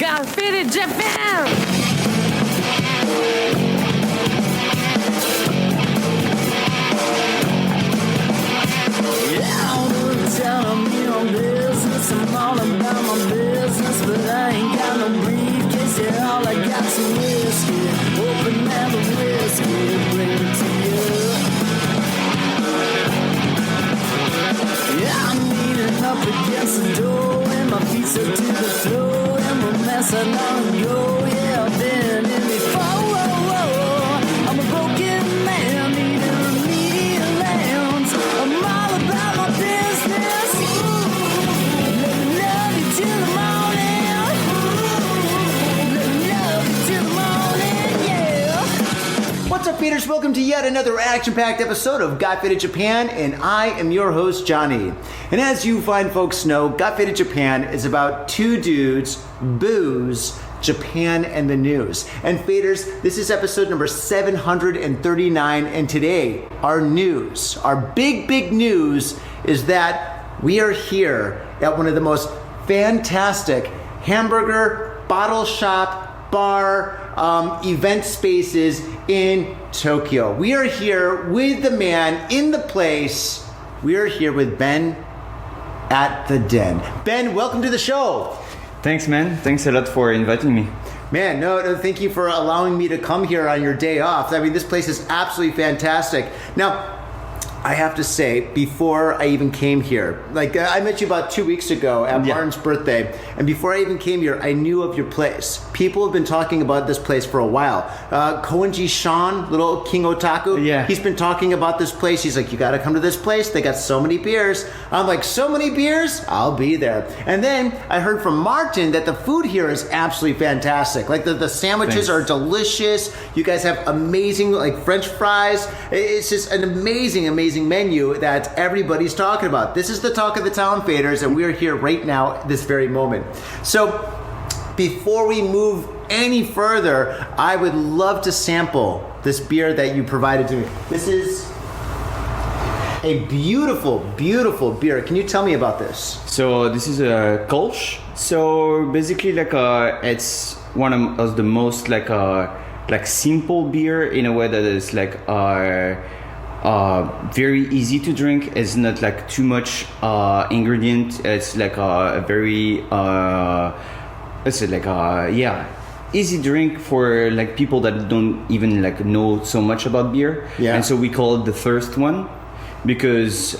Got Faded Japan! Yeah, all the time me on business. I'm all about my business, but I ain't got no briefcase. Yeah, all I got's some whiskey. Open and the whiskey, bring it to you. Yeah, I'm leaning up against the door, and my feet are to the floor, and we're messing on go. Yeah, I've been in before. I'm a broken man, needing remedial lands. I'm all about my business. Let me love you till the morning. Let me love you till the morning, yeah. What's up, feeders? Welcome to yet another action-packed episode of Got Faded Japan, and I am your host, Johnny. And as you fine folks know, Got Faded Japan is about two dudes, booze, Japan, and the news. And faders, this is episode number 739, and today, our news, our big news is that we are here at one of the most fantastic hamburger, bottle shop, bar, event spaces in Tokyo. We are here with the man in the place. We are here with Ben at the Den. Ben, welcome to the show. Thanks, man. Thanks a lot for inviting me. Man, no, thank you for allowing me to come here on your day off. I mean, this place is absolutely fantastic. Now, I have to say, before I even came here, like I met you about 2 weeks ago at Martin's birthday, and before I even came here, I knew of your place. People have been talking about this place for a while. Koenji Sean, little King Otaku, he's been talking about this place. He's like, you got to come to this place. They got so many beers. I'm like, so many beers? I'll be there. And then I heard from Martin that the food here is absolutely fantastic. Like the sandwiches are delicious. You guys have amazing like French fries. It's just an amazing menu that everybody's talking about. This is the talk of the town, faders, and we're here right now, this very moment. So before we move any further, I would love to sample this beer that you provided to me. This is a beautiful beer. Can you tell me about this? So this is a Kolsch. So basically, like it's one of the most like simple beer in a way that is like very easy to drink. It's not like too much ingredient. It's like a very easy drink for like people that don't even like know so much about beer. And so we call it the thirst one, because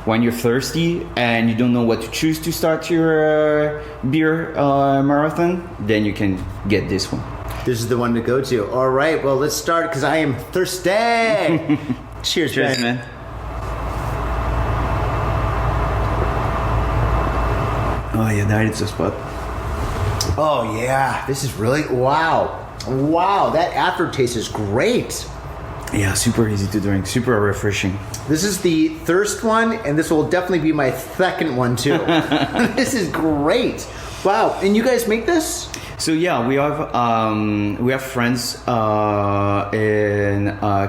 when you're thirsty and you don't know what to choose to start your beer marathon, then you can get this one. This is the one to go to. All right, well, let's start because I am thirsty. Cheers, man. Oh yeah, that is a spot. Oh yeah, this is really, wow, that aftertaste is great. Yeah, super easy to drink, super refreshing. This is the thirst one, and this will definitely be my second one too. This is great. Wow, and you guys make this? So yeah, we have friends in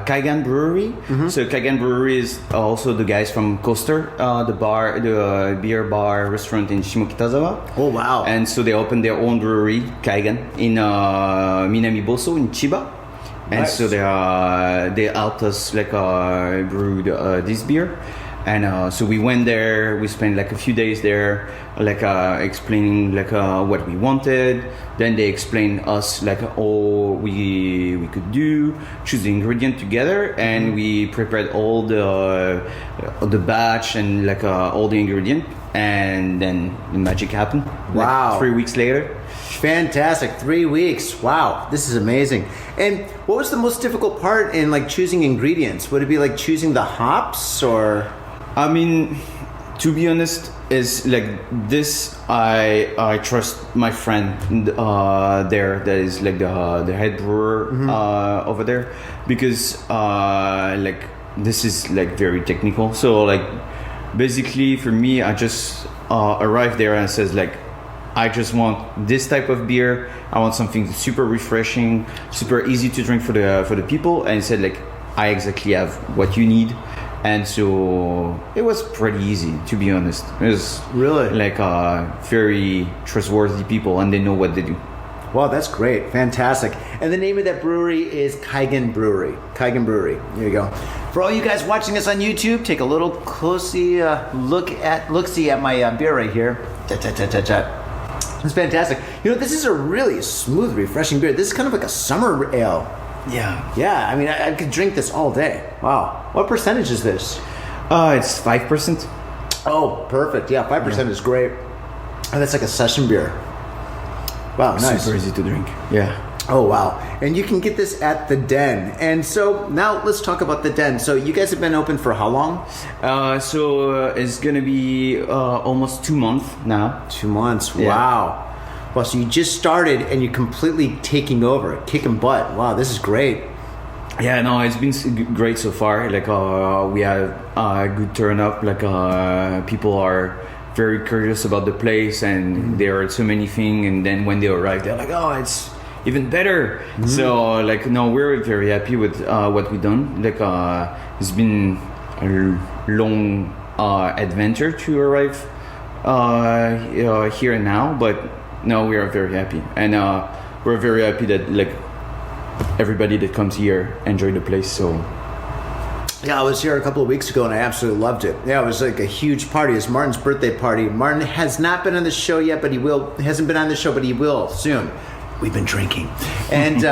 Kaigan Brewery. Mm-hmm. So Kaigan Brewery is also the guys from Coaster, the beer bar restaurant in Shimokitazawa. Oh wow! And so they opened their own brewery, Kaigan, in Minami Boso in Chiba. And nice. So they helped us like brew this beer. And so we went there, we spent like a few days there, like explaining like what we wanted. Then they explained us like all we could do, choose the ingredient together, and we prepared all the batch and like all the ingredient, and then the magic happened. Wow. Like 3 weeks later. Fantastic. 3 weeks. Wow. This is amazing. And what was the most difficult part in like choosing ingredients? Would it be like choosing the hops or? I mean, to be honest, is like this. I trust my friend there. That is like the head brewer over there, because like this is like very technical. So like basically for me, I just arrived there and says like, I just want this type of beer. I want something super refreshing, super easy to drink for the people. And he said like, I exactly have what you need. and so it was pretty easy, to be honest. It was Really? like very trustworthy people, and they know what they do. Wow, that's great. Fantastic. And the name of that brewery is Kaigan Brewery. Kaigan Brewery. There you go. For all you guys watching this on YouTube, take a little closey look-see at my beer right here. It's fantastic. You know, this is a really smooth, refreshing beer. This is kind of like a summer ale. Yeah. Yeah, I mean, I could drink this all day. Wow. What percentage is this? It's 5%. Oh, perfect. Yeah, 5% is great. Oh, that's like a session beer. Wow, nice. Super easy to drink. Yeah. Oh, wow. And you can get this at The Den. And so now let's talk about The Den. So you guys have been open for how long? So it's gonna be almost 2 months now. 2 months. Yeah. Wow. Well, so you just started and you're completely taking over, kicking butt. Wow, this is great. Yeah, no, it's been great so far. Like we have a good turn up. Like people are very curious about the place, and there are so many things. And then when they arrive, they're like, "Oh, it's even better." So like, no, we're very happy with what we've done. Like it's been a long adventure to arrive here and now, but no, we are very happy, and we're very happy that like everybody that comes here enjoy the place. So Yeah, I was here a couple of weeks ago and I absolutely loved it. Yeah, it was like a huge party. It's Martin's birthday party. Martin has not been on the show yet, but he will. Hasn't been on the show, but he will soon. We've been drinking, and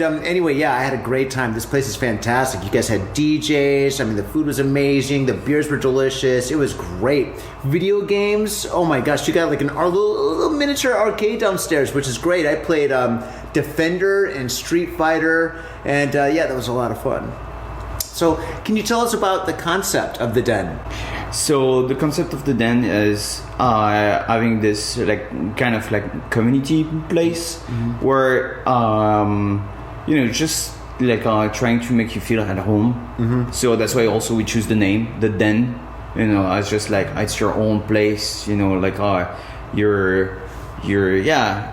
anyway, yeah, I had a great time. This place is fantastic. You guys had DJs. I mean, the food was amazing. The beers were delicious. It was great. Video games. Oh my gosh, you got like a little miniature arcade downstairs, which is great. I played Defender and Street Fighter, and yeah, that was a lot of fun. So, can you tell us about the concept of The Den? So the concept of The Den is having this like kind of like community place where just like trying to make you feel at home. So that's why also we choose the name The Den. You know, it's just like it's your own place. You know, like you're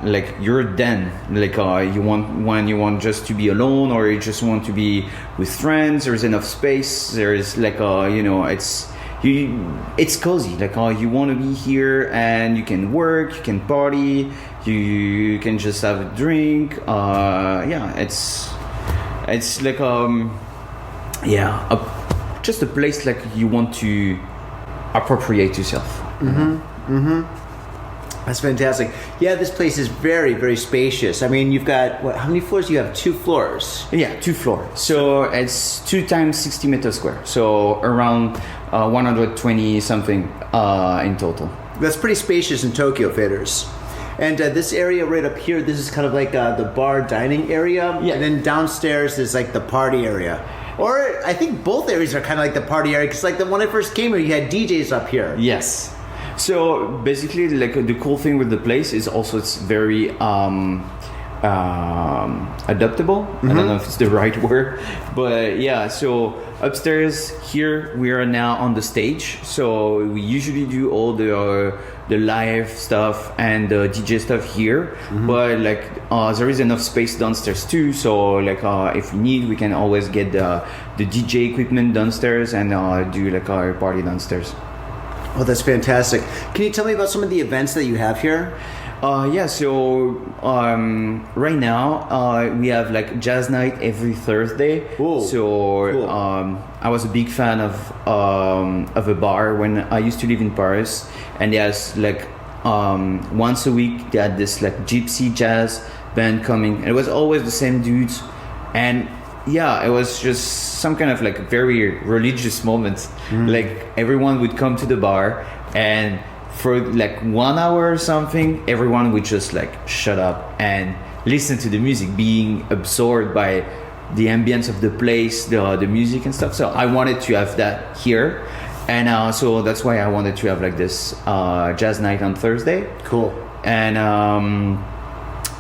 like your den, like you want just to be alone, or you just want to be with friends. There's enough space. There's like it's cozy, like you want to be here and you can work, you can party, you can just have a drink. It's like just a place like you want to appropriate yourself. That's fantastic. Yeah, this place is very, very spacious. I mean, you've got, how many floors do you have? 2 floors. Yeah, 2 floors. So it's 2 times 60 meters square. So around 120 something in total. That's pretty spacious in Tokyo, Faders. And this area right up here, this is kind of like the bar dining area. Yeah. And then downstairs is like the party area. Or I think both areas are kind of like the party area, because like when I first came here, you had DJs up here. Yes. So basically, like the cool thing with the place is also it's very adaptable. I don't know if it's the right word, but yeah. So upstairs here we are now on the stage. So we usually do all the live stuff and the DJ stuff here, but like there is enough space downstairs too. So like if we need, we can always get the DJ equipment downstairs and do like our party downstairs. Oh, that's fantastic. Can you tell me about some of the events that you have here? So right now we have like jazz night every Thursday. Ooh, so cool. I was a big fan of a bar when I used to live in Paris, and there's like once a week they had this like gypsy jazz band coming, and it was always the same dudes, and yeah, it was just some kind of like very religious moment. Like everyone would come to the bar, and for like 1 hour or something, everyone would just like shut up and listen to the music, being absorbed by the ambience of the place, the music and stuff. So I wanted to have that here, and so that's why I wanted to have like this jazz night on Thursday. Cool. And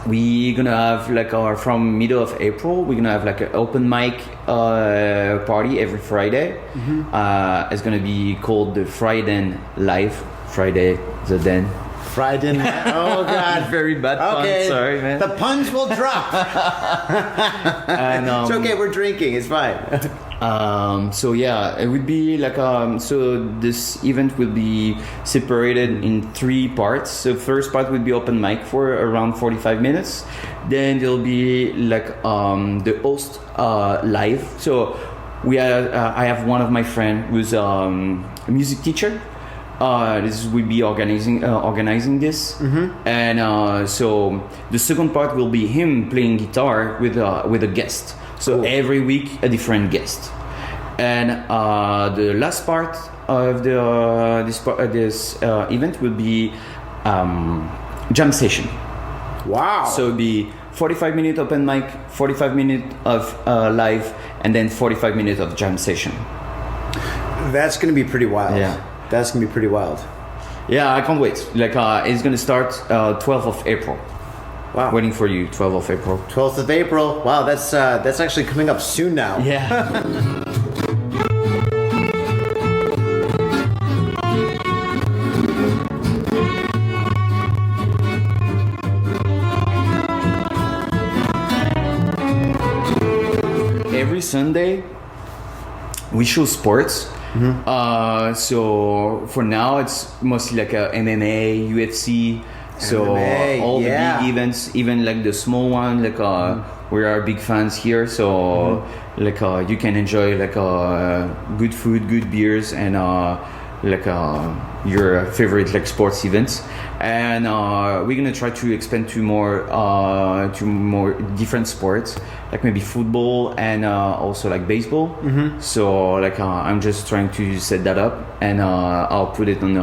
we're gonna have like from middle of April, we're gonna have like an open mic party every Friday. It's gonna be called the Friday Live. Friday the Den. Friday night. Oh God. Very bad pun. Okay. Sorry, man. The puns will drop. And, It's okay. We're drinking. It's fine. So yeah, it would be like so this event will be separated in 3 parts. So first part would be open mic for around 45 minutes. Then there'll be like the host live. So we have I have one of my friend who's a music teacher. This will be organizing this, and so the second part will be him playing guitar with a guest. So Cool. every week a different guest, and the last part of this event will be jam session. Wow. So it'll be 45 minute open mic, 45 minute of live, and then 45 minutes of jam session. that's going to be pretty wild. Yeah. That's going to be pretty wild. Yeah, I can't wait. Like it's gonna start 12th of April. Wow. Waiting for you, 12th of April. 12th of April. Wow, that's actually coming up soon now. Yeah. Every Sunday, we show sports. So for now, it's mostly like a MMA, UFC. So MMA, all yeah. the big events, even like the small one, like we are big fans here. So like you can enjoy like good food, good beers, and like your favorite like sports events. And we're gonna try to expand to more different sports, like maybe football and also like baseball. So like I'm just trying to set that up, and I'll put it on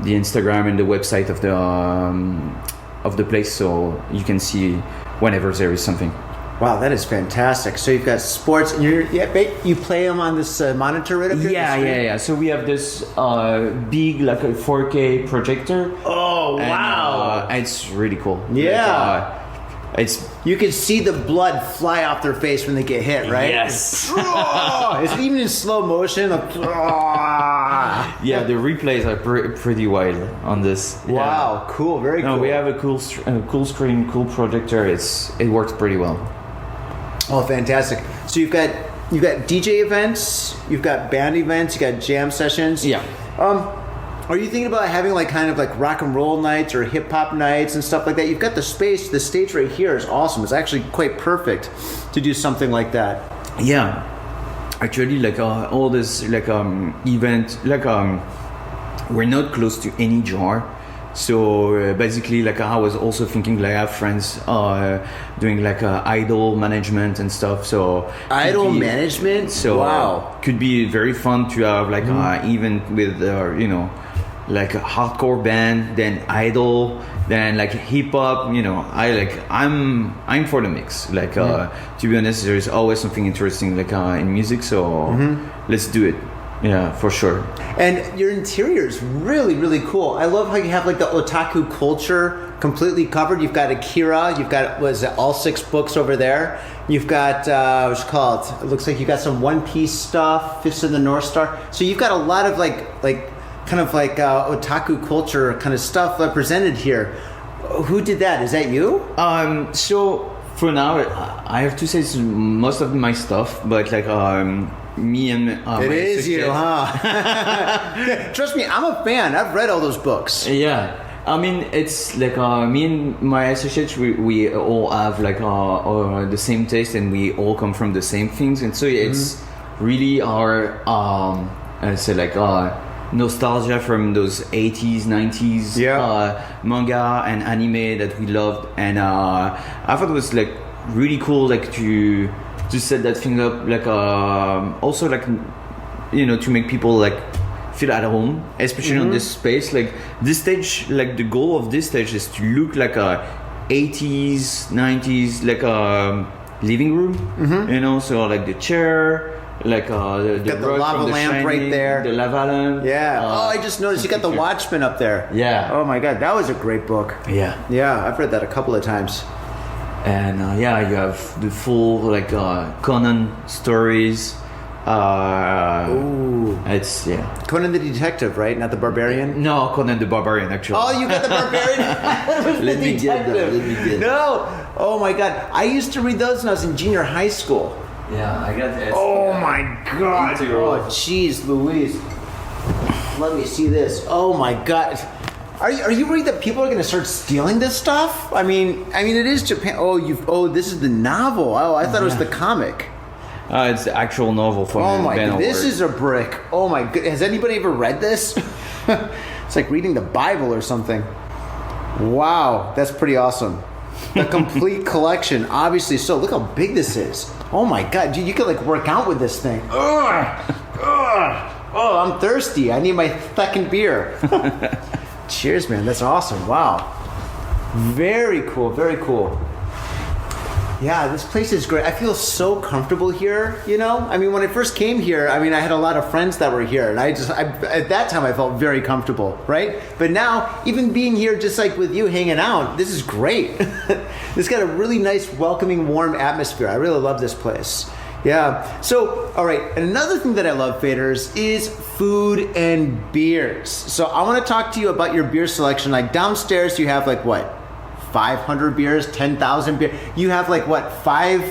the Instagram and the website of the place, so you can see whenever there is something. Wow, that is fantastic. So you've got sports, and you play them on this monitor right up here? Yeah. So we have this big like a 4K projector. Oh, And, wow. it's really cool. Yeah. It's You can see the blood fly off their face when they get hit, right? yes. It's even in slow motion. Yeah, the replays are pretty wild on this. Yeah. Wow, cool, very cool. No, we have a cool screen, cool projector. It works pretty well. Oh, fantastic. So you've got DJ events, you've got band events, you got jam sessions. Yeah. Are you thinking about having like kind of like rock and roll nights or hip hop nights and stuff like that? You've got the stage right here is awesome. It's actually quite perfect to do something like that. Yeah, actually, like all this like event, like we're not close to any genre. So basically, like I was also thinking, like I have friends doing like idol management and stuff. So Idol could be- management? So Wow. could be very fun to have like event with like a hardcore band, then idol, then like hip hop. I'm for the mix. Like to be honest, there is always something interesting like in music. So let's do it. Yeah, for sure. And your interior is really, really cool. I love how you have like the otaku culture completely covered. You've got Akira. You've got, all 6 books over there. You've got, what's it called? It looks like you got some One Piece stuff, Fist of the North Star. So you've got a lot of like kind of like otaku culture kind of stuff represented here. Who did that? Is that you? So for now, I have to say it's most of my stuff, but like me and It my is you, associate- huh? Trust me, I'm a fan. I've read all those books. Yeah, I mean it's like me and my associates. We all have like the same taste, and we all come from the same things, and so it's really our I say like nostalgia from those 80s, 90s manga and anime that we loved, and I thought it was like really cool, like to set that thing up, like also like to make people like feel at home, especially on this space. Like this stage, like the goal of this stage is to look like a 80s, 90s like a living room, so like the chair, like the Got the rug lava from The lamp Shining, right there. the lava lamp. Yeah. I just noticed you got the Watchmen up there. Yeah. Oh my God, that was a great book. Yeah. Yeah, I've read that a couple of times. And you have the full like Conan stories. Ooh. It's Conan the Detective, right? Not the Barbarian? No, Conan the Barbarian, actually. Oh, you got the Barbarian? That was the Let me get that, detective. let me get that. No. Oh my God. I used to read those when I was in junior high school. Yeah, I got this. Oh my God! Integral. Oh, jeez, Louise. Let me see this. Oh my God. Are you worried that people are going to start stealing this stuff? I mean, it is Japan. Oh, this is the novel. Oh, I thought it was the comic. It's the actual novel from Oh my Ben God, this Howard. is a brick. Oh my God, has anybody ever read this? It's like reading the Bible or something. Wow, that's pretty awesome. The complete collection, obviously. So look how big this is. Oh my God, dude, you could like work out with this thing. Ugh. Oh, I'm thirsty. I need my second beer. Cheers, man. That's awesome. Wow. Very cool. Very cool. Yeah, this place is great. I feel so comfortable here, you know? I mean, when I first came here, I had a lot of friends that were here, and at that time I felt very comfortable, right? But now, even being here just like with you hanging out, this is great. It's got a really nice, welcoming, warm atmosphere. I really love this place. Yeah. So, all right, another thing that I love, Faders, is food and beers. So I want to talk to you about your beer selection. Like downstairs, you have like what? 500 beers, 10,000 beers. You have like what, five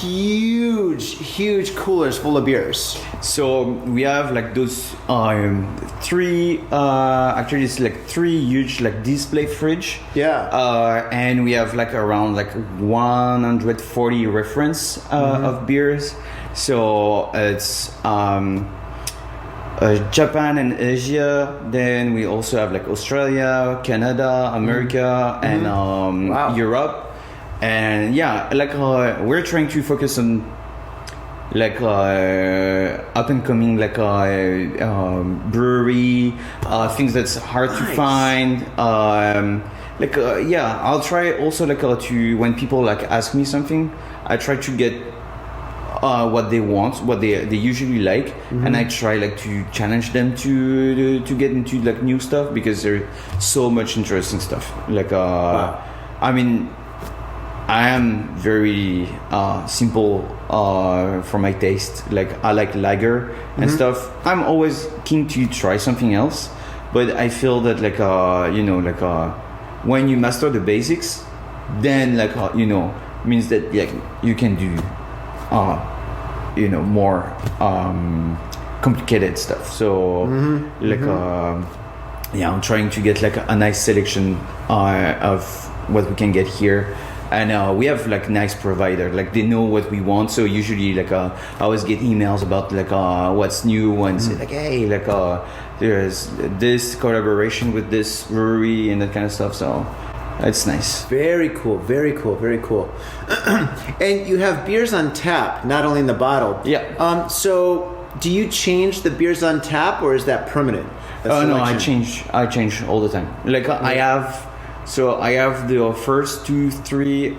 huge coolers full of beers. So we have like those three. Actually, it's like three huge like display fridge. Yeah. And we have like around like 140 reference of beers. So it's Japan and Asia. Then we also have like Australia, Canada, America, and Wow. Europe. And yeah, like we're trying to focus on like up and coming like brewery, things that's hard to Nice. find. Yeah, I'll try also like to when people like ask me something, I try to get what they want, what they usually like, and I try like to challenge them to get into like new stuff because there's so much interesting stuff. Like Wow. I mean, I am very simple for my taste. Like I like lager and stuff. I'm always keen to try something else, but I feel that like when you master the basics, then like means that like you can do more complicated stuff. So I'm trying to get like a nice selection of what we can get here. And we have like nice provider, like they know what we want. So usually like I always get emails about like what's new and say like, hey, like there's this collaboration with this brewery and that kind of stuff. So it's nice. Very cool. Very cool. Very cool. And you have beers on tap, not only in the bottle. Yeah. So do you change the beers on tap, or is that permanent? Oh no, I change all the time. Like I have the first 2-3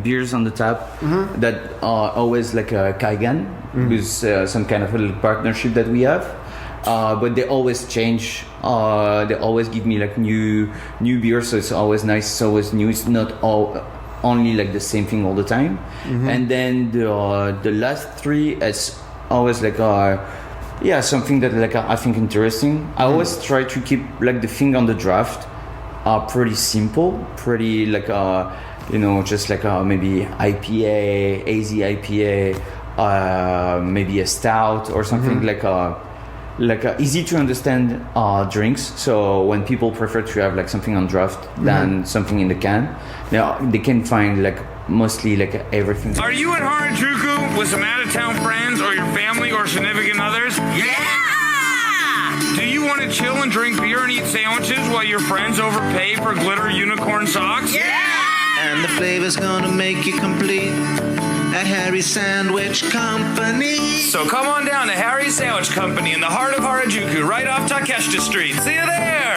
beers on the tap that are always like a Kaigan with some kind of a little partnership that we have. But they always change. They always give me like new beers, so it's always nice. It's always new. It's not only like the same thing all the time. And then the last 3, it's always like something that like I think interesting. I always try to keep like the thing on the draft pretty simple, pretty like just like maybe IPA, AZ IPA, maybe a stout or something like easy to understand drinks. So when people prefer to have like something on draft than something in the can, they can find like mostly like everything. Are you in Harajuku with some out-of-town friends or your family or significant others? Yeah! Do you want to chill and drink beer and eat sandwiches while your friends overpay for glitter unicorn socks? Yeah! And the flavor's gonna make you complete at Harry's Sandwich Company. So come on down to Harry's Sandwich Company in the heart of Harajuku, right off Takeshita Street. See you there!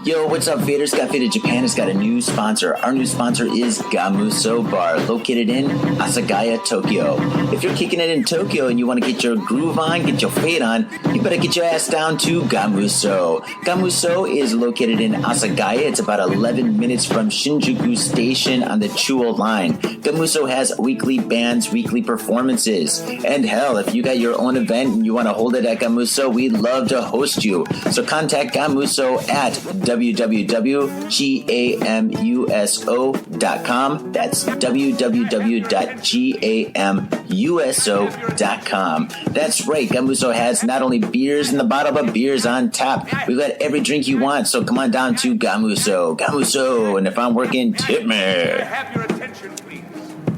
Yo, what's up, Faders? Scott Faded Japan has got a new sponsor. Our new sponsor is Gamuso Bar, located in Asagaya, Tokyo. If you're kicking it in Tokyo and you want to get your groove on, get your fade on, you better get your ass down to Gamuso. Gamuso is located in Asagaya. It's about 11 minutes from Shinjuku Station on the Chuo line. Gamuso has weekly bands, weekly performances. And hell, if you got your own event and you want to hold it at Gamuso, we'd love to host you. So contact Gamuso at www.gamuso.com. That's www.gamuso.com. That's right. Gamuso has not only beers in the bottle, but beers on tap. We've got every drink you want, so come on down to Gamuso. Gamuso, and if I'm working, tip me. Have your attention, please.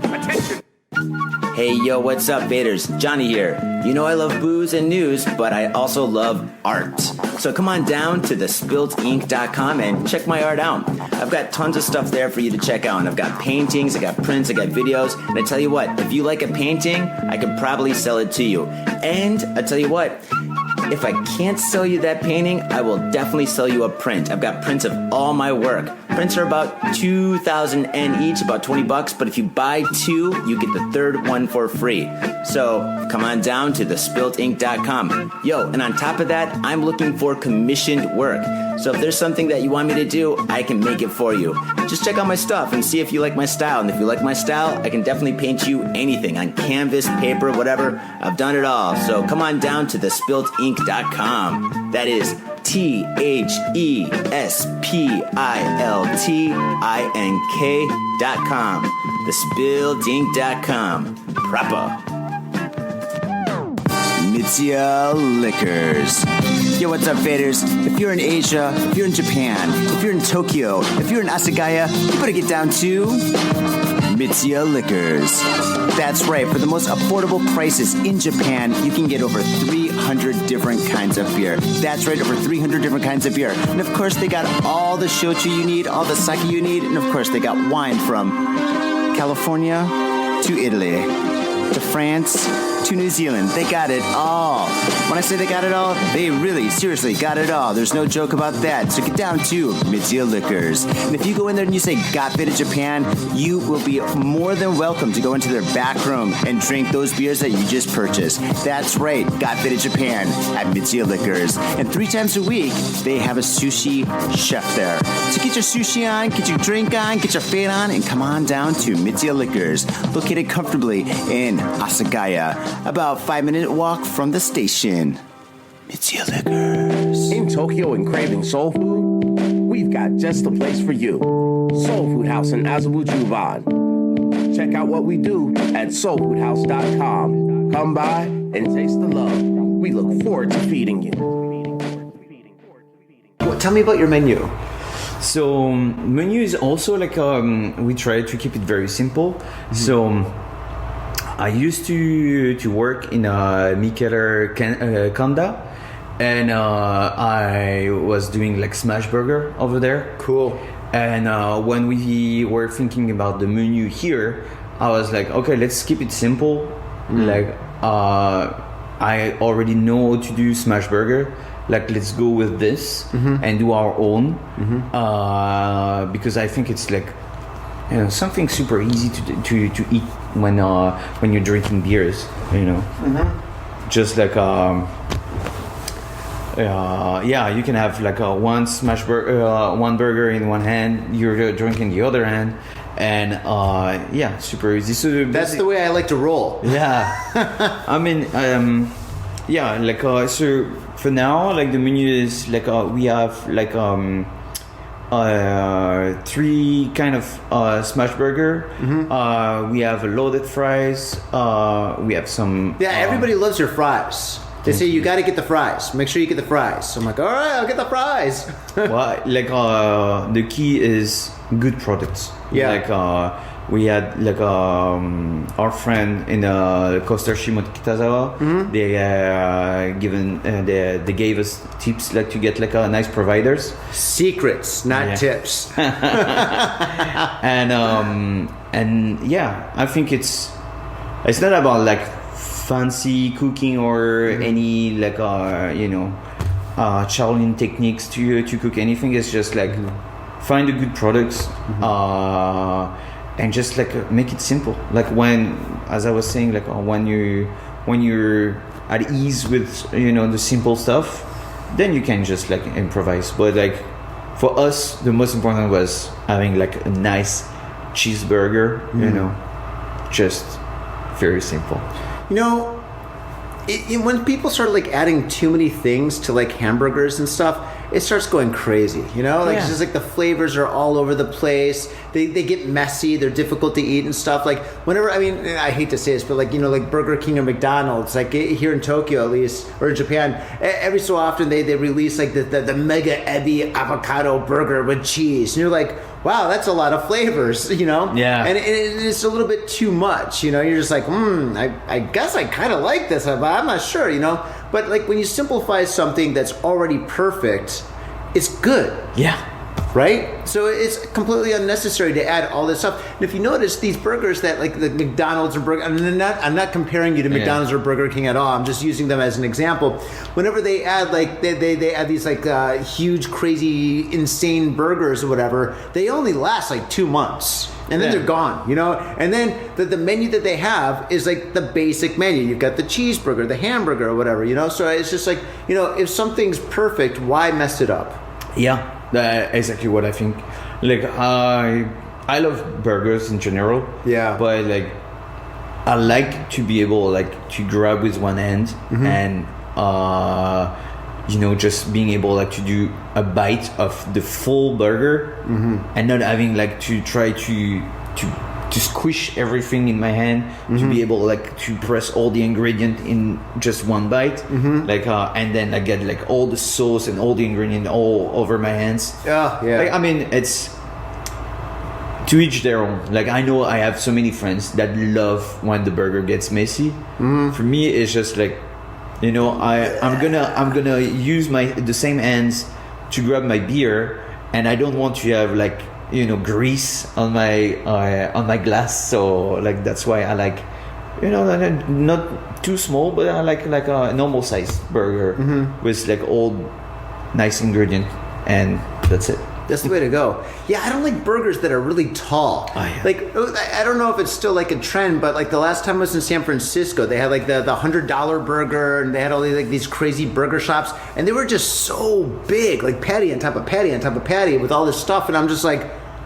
Attention. Hey, yo, what's up, Vaders? Johnny here. You know I love booze and news, but I also love art. So come on down to thespiltink.com and check my art out. I've got tons of stuff there for you to check out. I've got paintings, I got prints, I got videos. And I tell you what, if you like a painting, I could probably sell it to you. And I tell you what, if I can't sell you that painting, I will definitely sell you a print. I've got prints of all my work. Prints are about 2,000 N each, about $20, but if you buy two, you get the third one for free. So come on down to thespiltink.com. Yo, and on top of that, I'm looking for commissioned work. So if there's something that you want me to do, I can make it for you. Just check out my stuff and see if you like my style. And if you like my style, I can definitely paint you anything on canvas, paper, whatever. I've done it all. So come on down to thespiltink.com. That is THESPILTINK.com. Thespiltink.com. Proper. Mitsuya Liquors. Yo, what's up, faders? If you're in Asia, if you're in Japan, if you're in Tokyo, if you're in Asagaya, you better get down to Mitsuya Liquors. That's right. For the most affordable prices in Japan, you can get over 300 different kinds of beer. That's right, over 300 different kinds of beer. And of course, they got all the shochu you need, all the sake you need, and of course, they got wine from California to Italy to France to New Zealand. They got it all. When I say they got it all, they really, seriously got it all. There's no joke about that. So get down to Mitsuya Liquors. And if you go in there and you say, Got Faded Japan, you will be more than welcome to go into their back room and drink those beers that you just purchased. That's right, Got Faded Japan at Mitsuya Liquors. And 3 times a week, they have a sushi chef there. So get your sushi on, get your drink on, get your fade on, and come on down to Mitsuya Liquors, located comfortably in Asagaya, about 5-minute walk from the station. Mitsuya Liquors. In Tokyo and craving soul food? We've got just the place for you. Soul Food House in Azabu Juban. Check out what we do at soulfoodhouse.com. Come by and taste the love. We look forward to feeding you. Well, tell me about your menu. So menu is also like we try to keep it very simple. Mm-hmm. So I used to work in Mikkeller Kanda, and I was doing like smash burger over there. Cool. And when we were thinking about the menu here, I was like, okay, let's keep it simple. Like I already know how to do smash burger. Like, let's go with this and do our own, because I think it's like, you know, something super easy to eat when you're drinking beers, you know. Just like you can have like one smash one burger in one hand, you're drinking the other hand, and super easy. So that's the way I like to roll. Yeah. I mean, so for now, like the menu is like we have like 3 kind of smash burger. We have loaded fries. We have some. Yeah, everybody loves your fries. They say you got to get the fries. Make sure you get the fries. So I'm like, all right, I'll get the fries. Well, like the key is good products. Yeah. Like we had like our friend in Costa Shimoto Kitazawa. They gave us tips like to get like nice providers. Secrets, not tips. And I think it's not about like fancy cooking or any like Shaolin techniques to cook anything. It's just like find the good products. And just like make it simple. Like when, as I was saying, like when you're at ease with the simple stuff, then you can just like improvise. But like for us, the most important was having like a nice cheeseburger. Just very simple. When people start like adding too many things to like hamburgers and stuff, it starts going crazy, you know? Like, Yeah. it's just like the flavors are all over the place. They get messy. They're difficult to eat and stuff. Like, whenever, I mean, I hate to say this, but like, you know, like Burger King or McDonald's, like here in Tokyo at least, or in Japan, every so often they release like the Mega Ebi avocado burger with cheese. And you're like, wow, that's a lot of flavors, you know? Yeah. And it's a little bit too much, you know? You're just like, I guess I kind of like this, but I'm not sure, you know? But like when you simplify something that's already perfect, it's good. Yeah. Right? So it's completely unnecessary to add all this stuff. And if you notice, these burgers that like the McDonald's or Burger, I'm not comparing you to McDonald's or Burger King at all. I'm just using them as an example. Whenever they add like they add these like huge, crazy, insane burgers or whatever, they only last like 2 months. And then they're gone, you know? And then the menu that they have is like the basic menu. You've got the cheeseburger, the hamburger or whatever, you know? So it's just like, you know, if something's perfect, why mess it up? Yeah, that's exactly what I think. Like, I love burgers in general. Yeah. But like, I like to be able like to grab with one hand and you know, just being able like to do a bite of the full burger and not having like to try to squish everything in my hand to be able like to press all the ingredient in just one bite, like and then I get like all the sauce and all the ingredient all over my hands. Yeah. Like, I mean, it's to each their own. Like, I know I have so many friends that love when the burger gets messy. For me, it's just like, you know, I'm gonna use the same hands to grab my beer, and I don't want to have like, you know, grease on my glass. So like that's why I like, you know, not too small, but I like a normal size burger with like all nice ingredient, and that's it. That's the way to go. Yeah, I don't like burgers that are really tall. Oh, yeah. Like, I don't know if it's still like a trend, but like the last time I was in San Francisco, they had like the $100 burger, and they had all these like these crazy burger shops, and they were just so big, like patty on top of patty on top of patty with all this stuff, and I'm just like,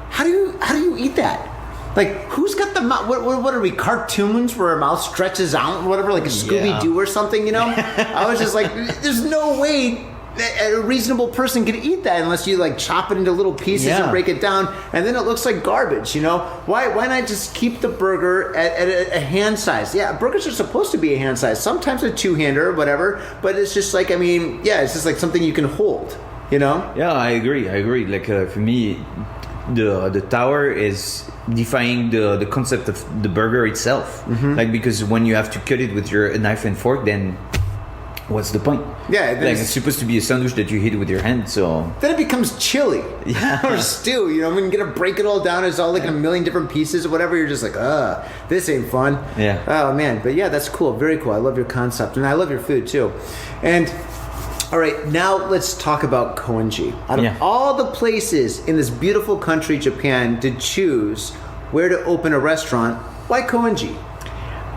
how do you eat that? Like, who's got the mouth? What are we, cartoons where a mouth stretches out or whatever, like a Scooby-Doo or something, you know? I was just like, there's no way a reasonable person can eat that unless you like chop it into little pieces and break it down, and then it looks like garbage, you know? Why not just keep the burger at a hand size? Yeah, burgers are supposed to be a hand size, sometimes a two-hander or whatever, but it's just like, I mean, yeah, it's just like something you can hold, you know? Yeah, I agree. Like, for me, the tower is defying the concept of the burger itself. Like, because when you have to cut it with your knife and fork, then what's the point? Yeah, like, it's supposed to be a sandwich that you hit with your hand, so then it becomes chili, or stew. You know, I mean, you're gonna break it all down. It's all like a million different pieces or whatever. You're just like, this ain't fun. Yeah. Oh man, but yeah, that's cool. Very cool. I love your concept, and I love your food too. And all right, now let's talk about Koenji. Out of all the places in this beautiful country, Japan, to choose where to open a restaurant, why Koenji?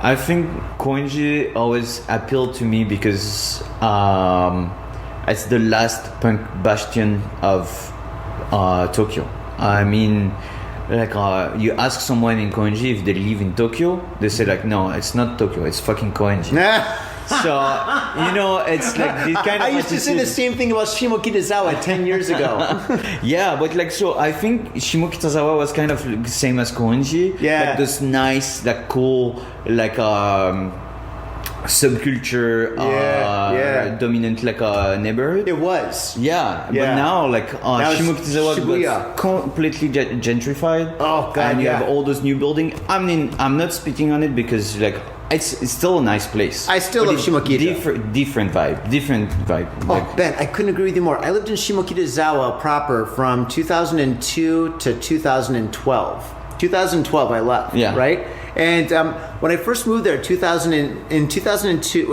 I think Koenji always appealed to me because it's the last punk bastion of Tokyo. I mean, like you ask someone in Koenji if they live in Tokyo, they say like, no, it's not Tokyo, it's fucking Koenji. So, you know, it's like this kind of I used to say the same thing about Shimokitazawa 10 years ago. Yeah, but like, so I think Shimokitazawa was kind of like the same as Koenji. Yeah. Like this nice, like cool, like subculture, dominant like neighborhood. It was. Yeah, but now like Shimokitazawa got completely gentrified. Oh god, and you have all those new buildings. I mean, I'm not speaking on it because like it's still a nice place. I still love Shimokita. Different vibe. Oh, Ben, I couldn't agree with you more. I lived in Shimokitazawa proper from 2002 to 2012. 2012 I left, right? And when I first moved there, 2002,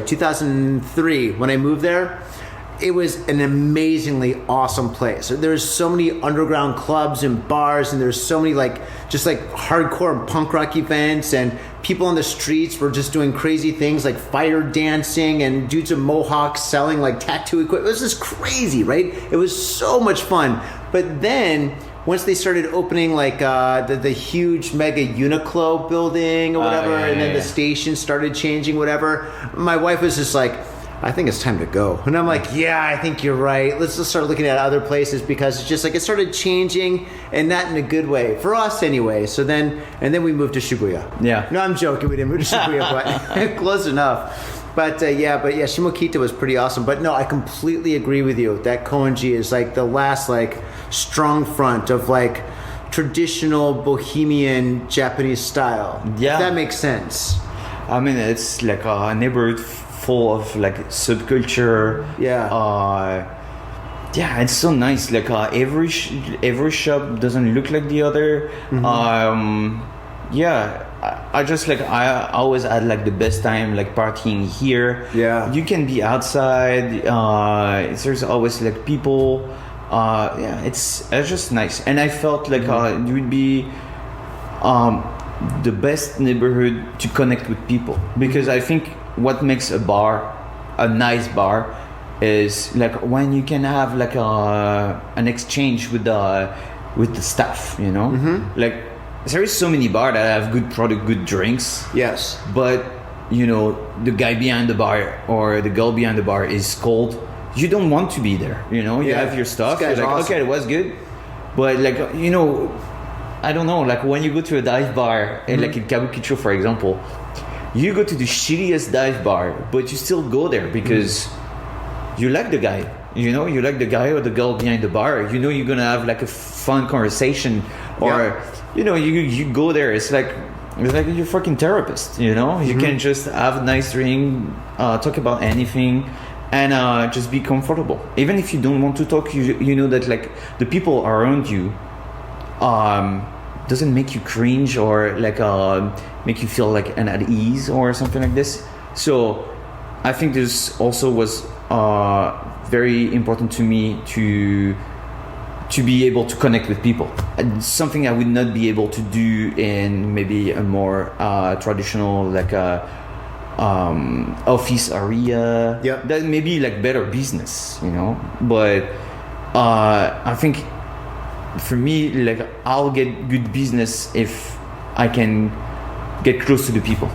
2003, when I moved there, it was an amazingly awesome place. There's so many underground clubs and bars, and there's so many just hardcore punk rock events, and people on the streets were just doing crazy things like fire dancing, and dudes with mohawks selling like tattoo equipment. It was just crazy, right? It was so much fun. But then once they started opening the huge mega Uniqlo building or whatever, and then the station started changing, whatever, my wife was just like, I think it's time to go. And I'm like, yeah, I think you're right. Let's just start looking at other places because it's just like it started changing and not in a good way for us anyway. So then we moved to Shibuya. Yeah. No, I'm joking. We didn't move to Shibuya, but close enough. But Shimokita was pretty awesome. But no, I completely agree with you that Koenji is like the last like strong front of like traditional bohemian Japanese style. Yeah. If that makes sense. I mean, it's like a neighborhood full of like subculture. Yeah. Yeah, it's so nice. Like every shop doesn't look like the other. Yeah, I just like I always had like the best time like partying here. Yeah. You can be outside. There's always like people. Yeah, it's just nice, and I felt like it would be the best neighborhood to connect with people, because I think what makes a bar a nice bar is like when you can have like an exchange with the staff, you know. Like there is so many bars that have good product, good drinks. Yes. But you know, the guy behind the bar or the girl behind the bar is cold. You don't want to be there, you know. You have your stuff. You're like, awesome. okay, it was good, but like, you know, I don't know. Like when you go to a dive bar, and like in Kabukicho, for example, you go to the shittiest dive bar, but you still go there because you like the guy. You know, you like the guy or the girl behind the bar. You know, you're gonna have like a fun conversation, or you know, you go there. It's like you're fucking therapist. You know, you can just have a nice drink, talk about anything. And just be comfortable. Even if you don't want to talk, you know that like the people around you doesn't make you cringe or like make you feel like at ease or something like this. So I think this also was very important to me to be able to connect with people. And something I would not be able to do in maybe a more traditional like office area. Yeah, that may be like better business, you know. But I think for me, like I'll get good business if I can get close to the people.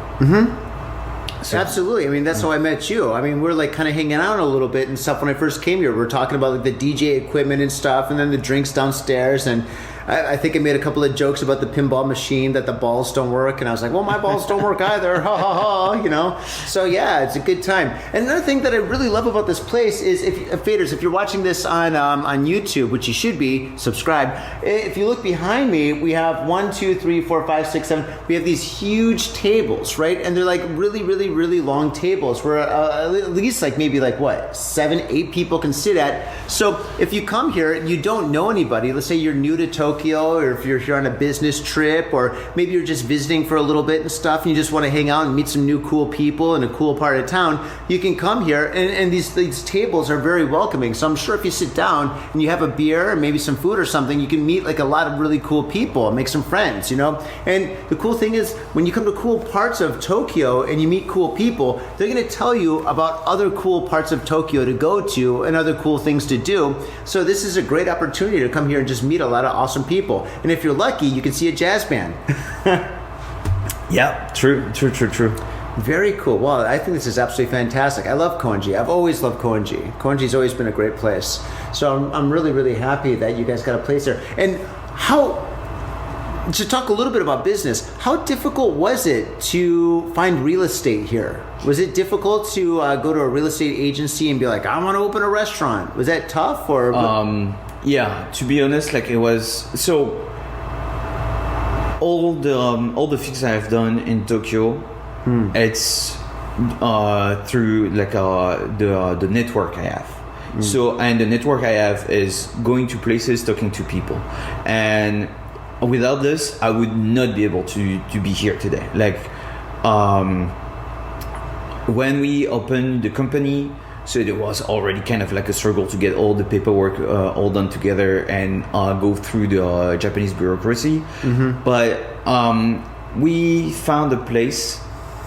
So, absolutely. I mean, that's how I met you. I mean, we're like kind of hanging out a little bit and stuff when I first came here. We're talking about like the DJ equipment and stuff, and then the drinks downstairs. And I think I made a couple of jokes about the pinball machine, that the balls don't work. And I was like, well, my balls don't work either. Ha ha ha, you know? So yeah, it's a good time. And another thing that I really love about this place is, Faders, if you're watching this on YouTube, which you should be, subscribe. If you look behind me, we have 1, 2, 3, 4, 5, 6, 7. We have these huge tables, right? And they're like really, really, really long tables where at least like maybe like what, 7, 8 people can sit at. So if you come here, you don't know anybody. Let's say you're new to Tokyo, or if you're here on a business trip, or maybe you're just visiting for a little bit and stuff, and you just want to hang out and meet some new cool people in a cool part of town, you can come here, and these tables are very welcoming. So I'm sure if you sit down and you have a beer and maybe some food or something, you can meet like a lot of really cool people and make some friends, you know. And the cool thing is, when you come to cool parts of Tokyo and you meet cool people, they're going to tell you about other cool parts of Tokyo to go to and other cool things to do. So this is a great opportunity to come here and just meet a lot of awesome people. And if you're lucky, you can see a jazz band. yeah, true. Very cool. Well, I think this is absolutely fantastic. I love Koenji. I've always loved Koenji. Koenji's always been a great place. So I'm really, really happy that you guys got a place there. And to talk a little bit about business, how difficult was it to find real estate here? Was it difficult to go to a real estate agency and be like, I want to open a restaurant? Was that tough? Or yeah, to be honest, like it was. So all the things I've done in Tokyo, it's through like the network I have. So, and the network I have is going to places, talking to people, and without this, I would not be able to be here today. Like when we opened the company, so there was already kind of like a struggle to get all the paperwork all done together and go through the Japanese bureaucracy. But we found a place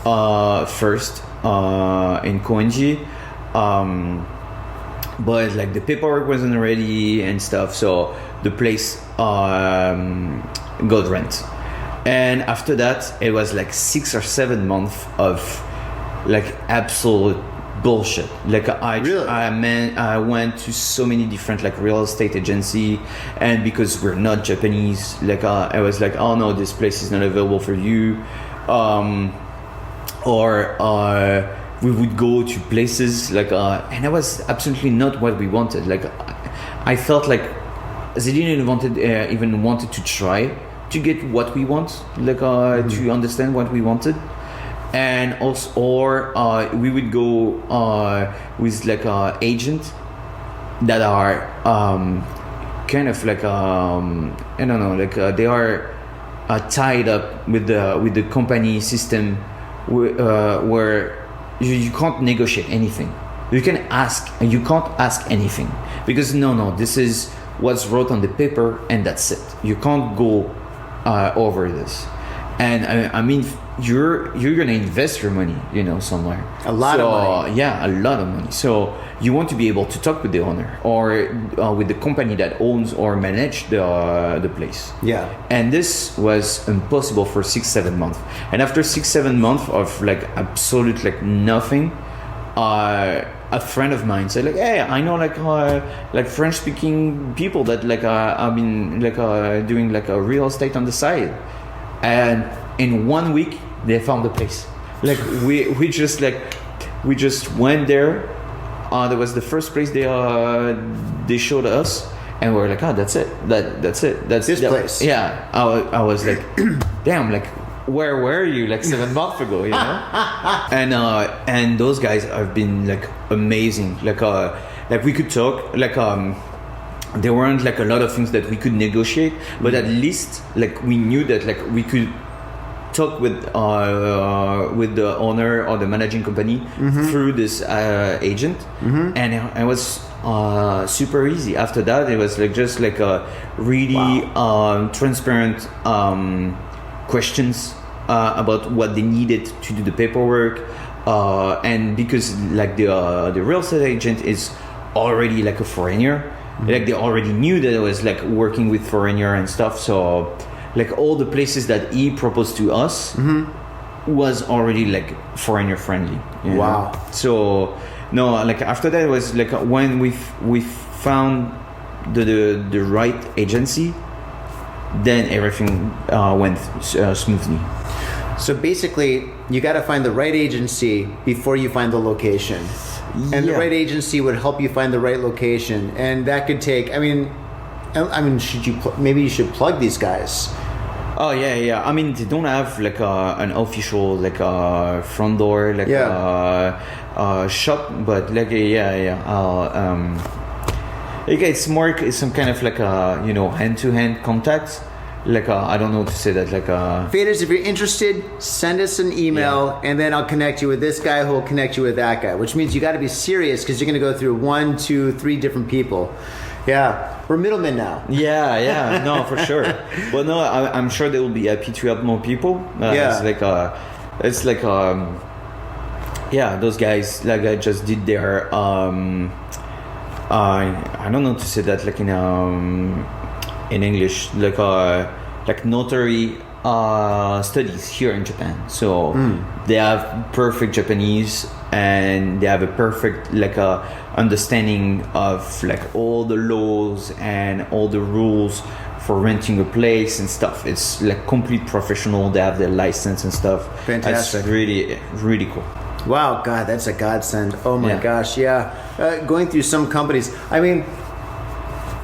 first in Koenji, but like the paperwork wasn't ready and stuff, so the place got rent. And after that, it was like 6 or 7 months of like absolute bullshit. Like Really? I went to so many different like real estate agency, and because we're not Japanese, like I was like, oh no, this place is not available for you, or we would go to places like and that was absolutely not what we wanted. Like I felt like they didn't even wanted to try to get what we want, like to understand what we wanted. And also, or we would go with like agent that are kind of like I don't know, like they are tied up with the company system where you can't negotiate anything. You can't ask anything because no, this is what's wrote on the paper and that's it. You can't go over this. And I mean, you're gonna invest your money, somewhere. A lot of money. Yeah, a lot of money. So you want to be able to talk with the owner or with the company that owns or manage the place. Yeah. And this was impossible for 6-7 months. And after 6-7 months of like absolute like nothing, a friend of mine said like, hey, I know like French speaking people that like I've been like doing like a real estate on the side. And in 1 week they found the place. Like we just went there. That was the first place they showed us, and we were like, oh, that's it. That's it. That's this place. Yeah, I was like, damn, like where were you like 7 months ago, and those guys have been like amazing. Like we could talk like there weren't like a lot of things that we could negotiate, but at least like we knew that like we could talk with the owner or the managing company through this agent, and it was super easy. After that, it was like just like a really transparent questions about what they needed to do the paperwork, and because like the real estate agent is already like a foreigner. Like they already knew that I was like working with foreigner and stuff, so like all the places that he proposed to us was already like foreigner friendly. Wow. So no, like after that it was like when we found the right agency, then everything went smoothly. So basically, you got to find the right agency before you find the location. And the right agency would help you find the right location, and that could take. I mean, should you maybe you should plug these guys? Oh yeah. I mean, they don't have like an official like front door like shop, but like it's more it's some kind of like hand-to-hand contact. Like I don't know how to say that. Like Faders, if you're interested, send us an email, and then I'll connect you with this guy who will connect you with that guy. Which means you got to be serious because you're going to go through 1, 2, 3 different people. Yeah, we're middlemen now. Yeah, no, for sure. Well, no, I'm sure they will be happy to help more people. It's like those guys like I just did their I don't know how to say that like in English, like notary studies here in Japan. So they have perfect Japanese, and they have a perfect like understanding of like all the laws and all the rules for renting a place and stuff. It's like complete professional. They have their license and stuff. Fantastic. It's really, really cool. Wow, God, that's a godsend. Oh my gosh, yeah. Going through some companies, I mean,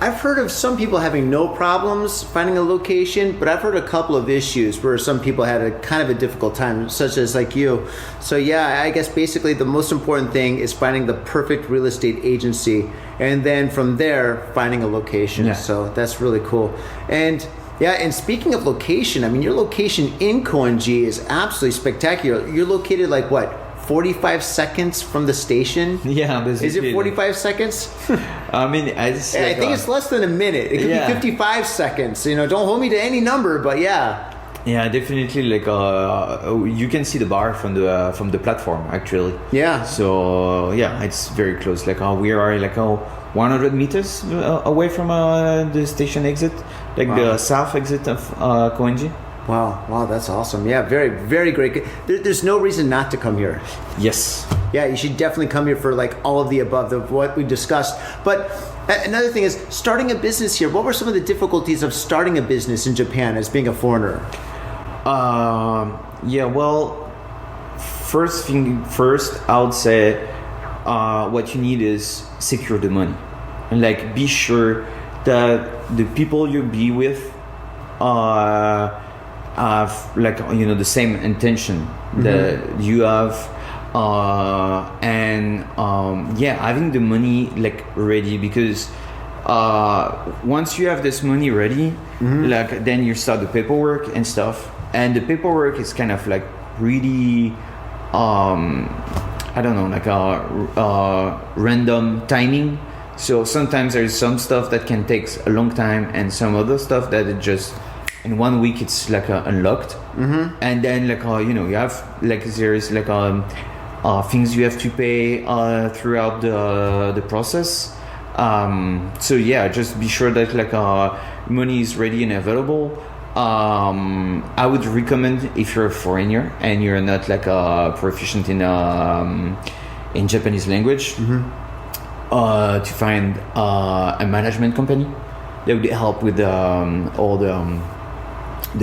I've heard of some people having no problems finding a location, but I've heard a couple of issues where some people had a kind of a difficult time, such as like you. So yeah, I guess basically the most important thing is finding the perfect real estate agency, and then from there finding a location. Yeah. So that's really cool. And and speaking of location, I mean, your location in Koenji is absolutely spectacular. You're located like what? 45 seconds from the station? Yeah, basically. Is it 45 seconds? I mean, I think it's less than a minute. It could be 55 seconds. Don't hold me to any number, but yeah. Yeah, definitely. Like you can see the bar from the platform actually. Yeah. So it's very close. Like we are like 100 meters away from the station exit, like the south exit of Koenji. Wow, that's awesome. Yeah, very, very great. There's no reason not to come here. Yes. Yeah, you should definitely come here for like all of the above of what we discussed. But another thing is starting a business here. What were some of the difficulties of starting a business in Japan as being a foreigner? Yeah, well, first thing first, I would say what you need is secure the money. And like be sure that the people you be with have like the same intention that you have, and having the money like ready, because once you have this money ready, like then you start the paperwork and stuff, and the paperwork is kind of like really I don't know, like a random timing. So sometimes there's some stuff that can take a long time, and some other stuff that it just in 1 week it's like unlocked. And then like you have like there's like things you have to pay throughout the process. So yeah, just be sure that like money is ready and available. I would recommend, if you're a foreigner and you're not like proficient in Japanese language, to find a management company that would help with all the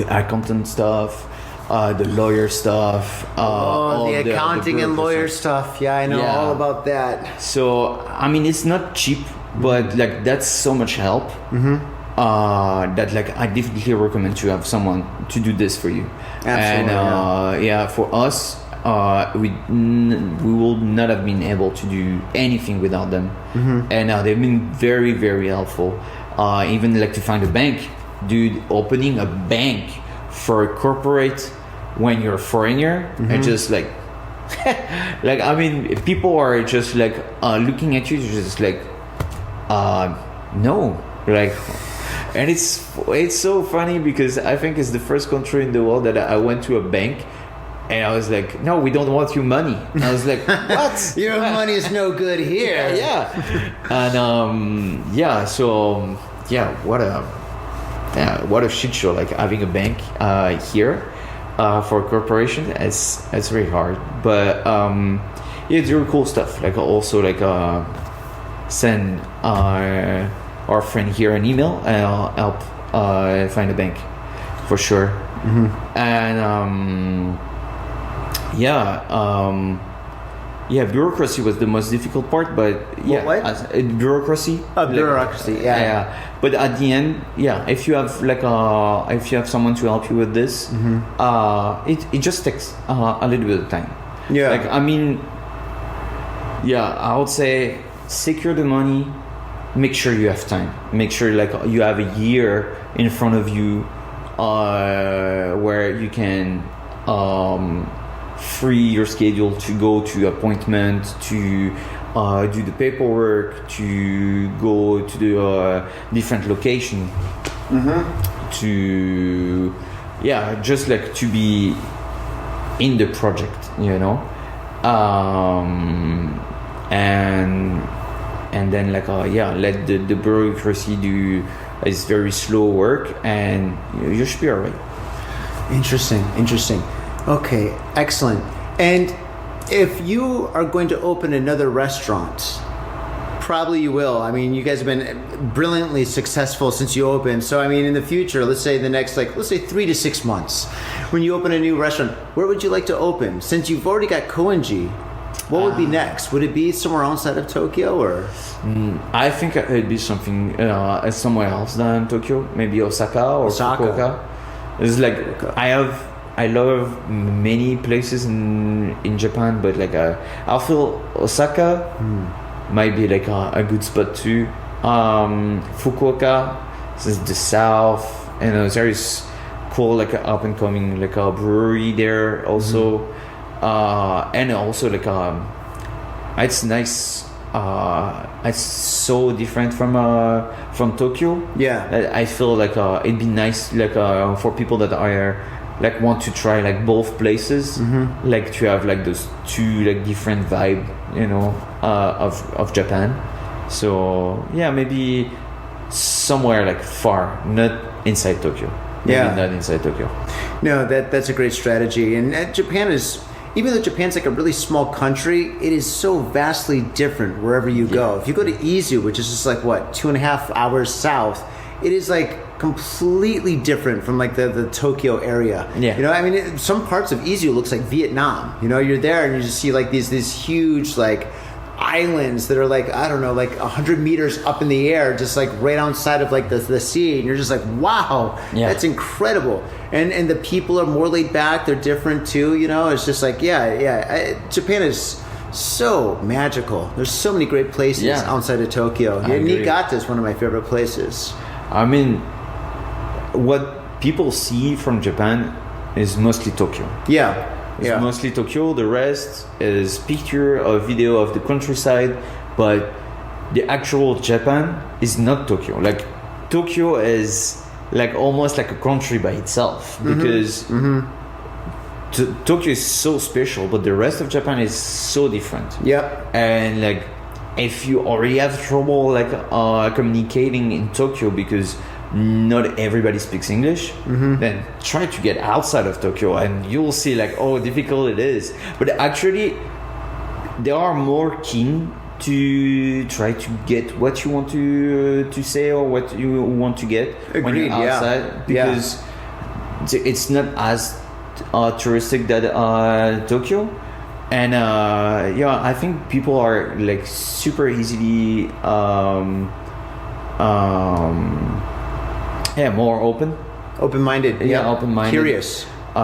accountant stuff, the lawyer stuff, the accounting and lawyer bureaucracy. stuff. Yeah, I know all about that. So I mean, it's not cheap, but like that's so much help. That like I definitely recommend to have someone to do this for you. Absolutely. And for us, we will not have been able to do anything without them. And they've been very, very helpful. Even like to find a bank, dude. Opening a bank for a corporate when you're a foreigner, and just like like I mean, people are just like looking at you, just like no, like. And it's so funny because I think it's the first country in the world that I went to a bank and I was like, no, we don't want your money. And I was like, what? Your money is no good here. Yeah. And what a shit show, like having a bank here for a corporation. It's very hard, but it's really cool stuff. Like also like send our friend here an email and I'll help find a bank for sure. And bureaucracy was the most difficult part, but bureaucracy. Bureaucracy, yeah. But at the end, if you have like if you have someone to help you with this, it just takes a little bit of time. Yeah. Like I mean, I would say secure the money. Make sure you have time. Make sure like you have a year in front of you where you can free your schedule to go to appointment, to do the paperwork, to go to the different location, to just like to be in the project, and then like let the bureaucracy do its very slow work, and you should be alright. Interesting. Okay, excellent. And if you are going to open another restaurant, probably you will. I mean, you guys have been brilliantly successful since you opened. So I mean, in the future, let's say 3 to 6 months, when you open a new restaurant, where would you like to open? Since you've already got Koenji, what would be next? Would it be somewhere outside of Tokyo, or? I think it'd be something somewhere else than Tokyo, maybe Osaka or Fukuoka. It's like I love many places in Japan, but like I feel Osaka might be like a good spot too. Fukuoka, this is the south, and there is cool like up and coming like a brewery there also. And also like it's nice. It's so different from Tokyo. Yeah, I feel like it'd be nice like for people that are like want to try like both places, like to have like those two like different vibe, of Japan. So maybe somewhere like far, not inside Tokyo. Maybe not inside Tokyo. No, that's a great strategy. And Japan is, even though Japan's like a really small country, it is so vastly different wherever you go. If you go to Izu, which is just like, what, 2.5 hours south, it is like completely different from like the Tokyo area. Yeah. You know, I mean, some parts of Izu looks like Vietnam. You know, you're there and you just see like these huge like islands that are like, I don't know, like 100 meters up in the air, just like right outside of like the sea, and you're just like, wow, that's incredible. And the people are more laid back, they're different too, you know. It's just like, Japan is so magical. There's so many great places outside of Tokyo. Niigata is one of my favorite places. I mean, what people see from Japan is mostly Tokyo. It's mostly Tokyo. The rest is picture or video of the countryside, but the actual Japan is not Tokyo. Like Tokyo is like almost like a country by itself, because Tokyo is so special, but the rest of Japan is so different. And like, if you already have trouble like communicating in Tokyo because not everybody speaks English, then try to get outside of Tokyo and you'll see like how difficult it is. But actually, they are more keen to try to get what you want to say or what you want to get when you're outside, because it's not as touristic that Tokyo. And I think people are like super easily more open-minded, open-minded, curious, to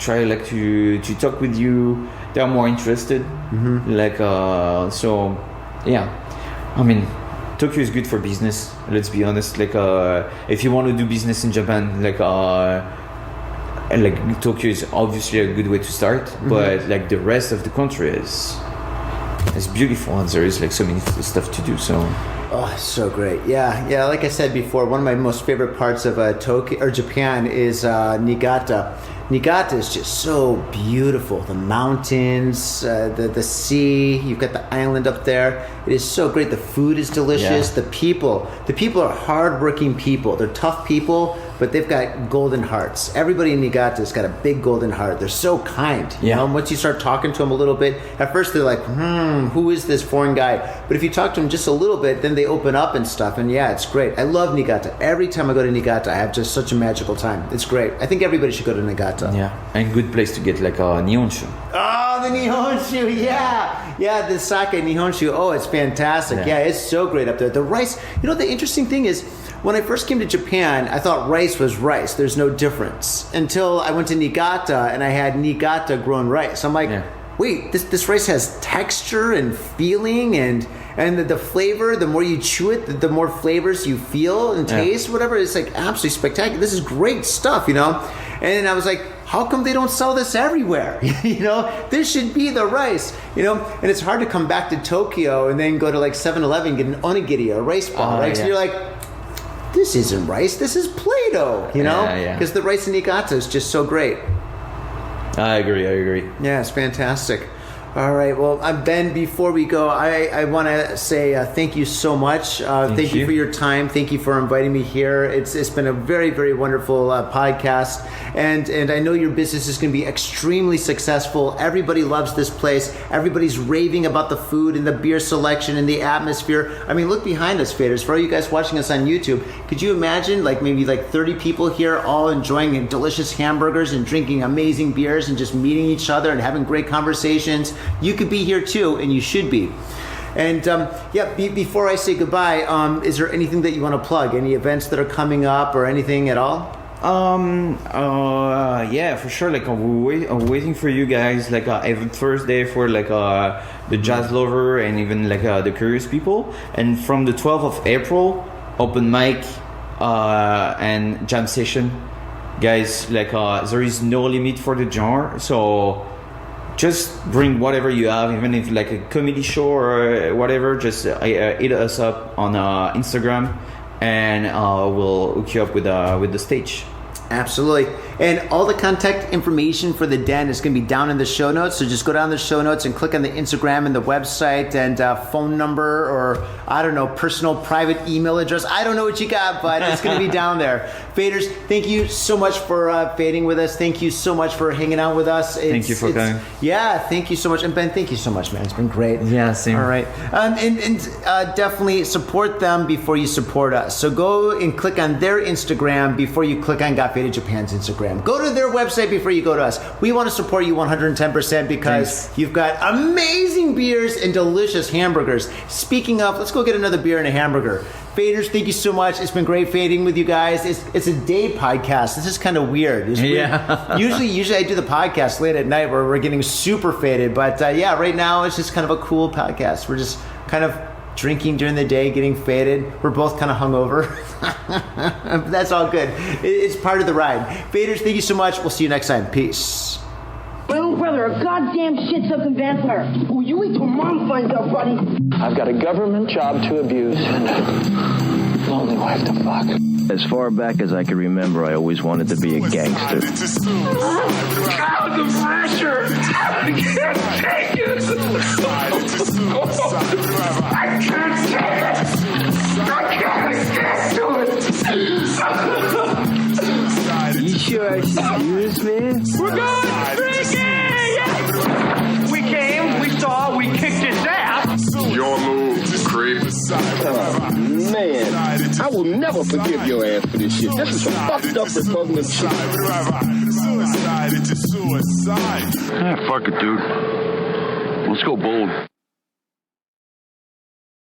try like to talk with you. They are more interested, like I mean, Tokyo is good for business, let's be honest. Like if you want to do business in Japan, like Tokyo is obviously a good way to start, but like the rest of the country is beautiful, and there is like so many stuff to do. Oh, so great. Yeah. Like I said before, one of my most favorite parts of Tokyo or Japan is Niigata. Niigata is just so beautiful. The mountains, the sea, you've got the island up there. It is so great. The food is delicious. The people are hardworking people. They're tough people, but they've got golden hearts. Everybody in Niigata has got a big golden heart. They're so kind. You know, once you start talking to them a little bit, at first they're like, who is this foreign guy? But if you talk to them just a little bit, then they open up and stuff. And it's great. I love Niigata. Every time I go to Niigata, I have just such a magical time. It's great. I think everybody should go to Niigata. And good place to get like a nihonshu. Oh, the nihonshu, the sake nihonshu. Oh, it's fantastic. It's so great up there. The rice, you know, the interesting thing is, when I first came to Japan, I thought rice was rice. There's no difference. Until I went to Niigata and I had Niigata grown rice. I'm like, wait, this rice has texture and feeling and the flavor. The more you chew it, the more flavors you feel and taste, whatever. It's like absolutely spectacular. This is great stuff, you know? And I was like, how come they don't sell this everywhere? You know, this should be the rice, you know? And it's hard to come back to Tokyo and then go to like 7-Eleven and get an onigiri, a rice ball, right? So you're like, this isn't rice, this is Play-Doh, you know? Because the rice in Niigata is just so great. I agree. Yeah, it's fantastic. All right. Well, Ben, before we go, I want to say thank you so much. Thank you for your time. Thank you for inviting me here. It's been a very, very wonderful podcast. And I know your business is going to be extremely successful. Everybody loves this place. Everybody's raving about the food and the beer selection and the atmosphere. I mean, look behind us, Faders. For all you guys watching us on YouTube, could you imagine maybe 30 people here all enjoying delicious hamburgers and drinking amazing beers and just meeting each other and having great conversations? You could be here too, and you should be. And before I say goodbye, is there anything that you want to plug? Any events that are coming up or anything at all? For sure. Like I'm waiting for you guys. Like every Thursday for the jazz lover and even the curious people. And from the 12th of April, open mic and jam session, guys. There is no limit for the genre, so just bring whatever you have, even if a comedy show or whatever. Just hit us up on Instagram, and we'll hook you up with the stage. Absolutely. And all the contact information for the den is going to be down in the show notes. So just go down the show notes and click on the Instagram and the website and phone number, or I don't know, personal private email address. I don't know what you got, but it's going to be down there. Faders, thank you so much for fading with us. Thank you so much for hanging out with us. Thank you for coming. Yeah, thank you so much. And Ben, thank you so much, man. It's been great. Yeah, same. All right. And definitely support them before you support us. So go and click on their Instagram before you click on Got Faded Japan's Instagram. Go to their website before you go to us. We want to support you 110% because you've got amazing beers and delicious hamburgers. Speaking of, let's go get another beer and a hamburger. Faders, thank you so much. It's been great fading with you guys. It's a day podcast. This is kind of weird. It's weird. Usually I do the podcast late at night where we're getting super faded. But right now it's just kind of a cool podcast. We're just kind of drinking during the day, getting faded. We're both kind of hungover. That's all good. It's part of the ride. Faders, thank you so much. We'll see you next time. Peace. My little brother, a goddamn shit-sucking vampire. Will you wait till Mom finds out, buddy? I've got a government job to abuse and a lonely wife to fuck. As far back as I can remember, I always wanted to be a gangster. God, the pressure! I can't take it! I can't take it! I can't do it! You sure I should do this, man? We're going drinking! We came, we saw, we kicked his ass! Your move, creep. Oh, man. I will never forgive your ass for this shit. This is some fucked up Republican shit. Suicide, it's a suicide. Ah, fuck it, dude. Let's go bold.